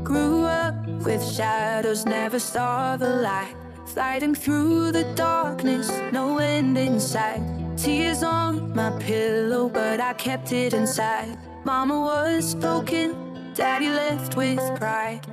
Grew up with shadows, never saw the light. Fighting through the darkness, no end in sight. Tears on my pillow, but I kept it inside. Mama was broken, daddy left with pride.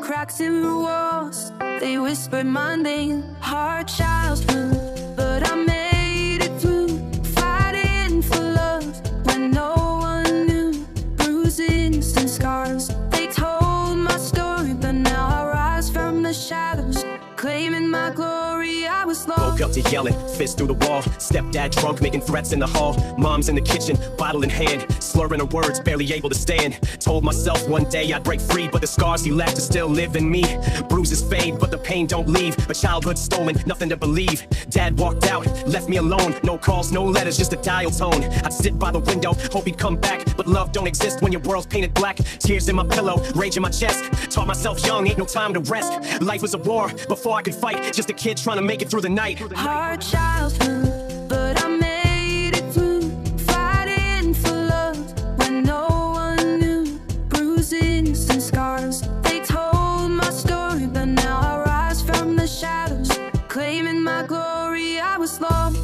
Cracks in the walls, they whispered my name. Hard childhood, but I made it through. Fighting for love when no one knew. Bruises and scars, they told my story, but now I rise from the shadows, claiming my glory. I was lost. Woke up to yelling, fist through the wall. Stepdad drunk, making threats in the hall. Mom's in the kitchen, bottle in hand, slurring her words, barely able to stand. Told myself one day I'd break free, but the scars he left still live in me. Bruises fade, but the pain don't leave. A childhood stolen, nothing to believe. Dad walked out, left me alone. No calls, no letters, just a dial tone. I'd sit by the window, hope he'd come back, but love don't exist when your world's painted black. Tears in my pillow, rage in my chest. Taught myself young, ain't no time to rest. Life was a war before I could fight. Just a kid trying to make it through the night. Hard childhood, but I made it through. Fighting for love when no one knew. Bruises and scars, they told my story, but now I rise from the shadows, claiming my glory. I was lost,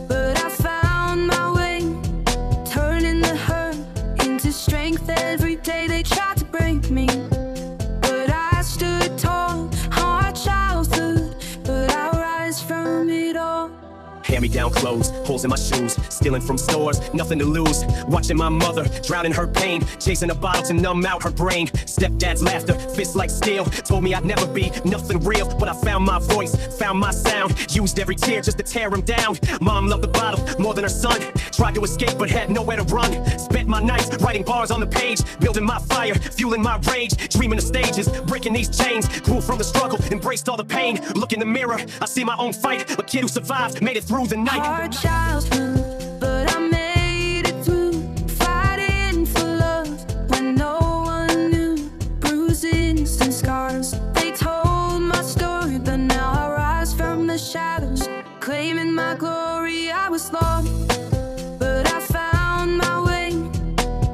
but I found my way, turning the hurt into strength. Every day they tried to break me, but I stood tall. Hard childhood, but I rise from it all. Hand-me-down clothes, holes in my shoes, stealing from stores, nothing to lose. Watching my mother drown in her pain, chasing a bottle to numb out her brain. Stepdad's laughter, fists like steel, told me I'd never be nothing real. But I found my voice, found my sound, used every tear just to tear him down. Mom loved the bottle more than her son, tried to escape but had nowhere to run. Spent my nights writing bars on the page, building my fire, fueling my rage, dreaming of stages, breaking these chains. Grew from the struggle, embraced all the pain. Look in the mirror, I see my own fight. A kid who survived, made it through the night. Hard childhood, but I made it through. Fighting for love when no one knew. Bruises and scars, they told my story, but now I rise from the shadows, claiming my glory. I was lost, but I found my way,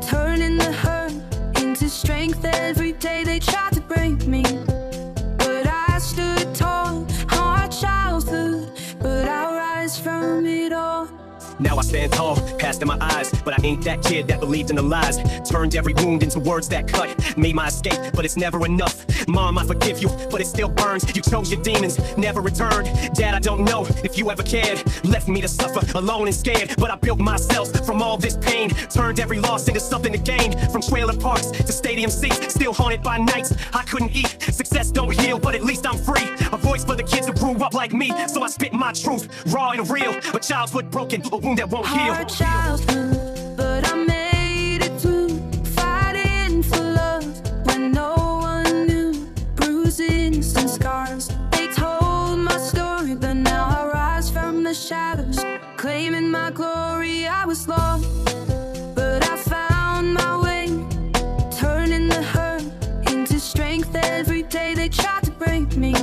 turning the hurt into strength. Every day they tried to break me, but I stood tall. Hard childhood, but I rise from it all. Now I stand tall, past in my eyes, but I ain't that kid that believed in the lies. Turned every wound into words that cut, made my escape, but it's never enough. Mom, I forgive you, but it still burns. You chose your demons, never returned. Dad, I don't know if you ever cared. Left me to suffer, alone and scared. But I built myself from all this pain, turned every loss into something to gain. From trailer parks to stadium seats, still haunted by nights I couldn't eat. Success don't heal, but at least I'm free. A voice for the kids who grew up like me, so I spit my truth, raw and real. But childhood broken, a wound that won't heal. Hard childhood, but I made it through. Fighting for love when no one knew. Bruises and scars, they told my story, but now I rise from the shadows, claiming my glory. I was lost, but I found my way, turning the hurt into strength. Every day they tried to break me,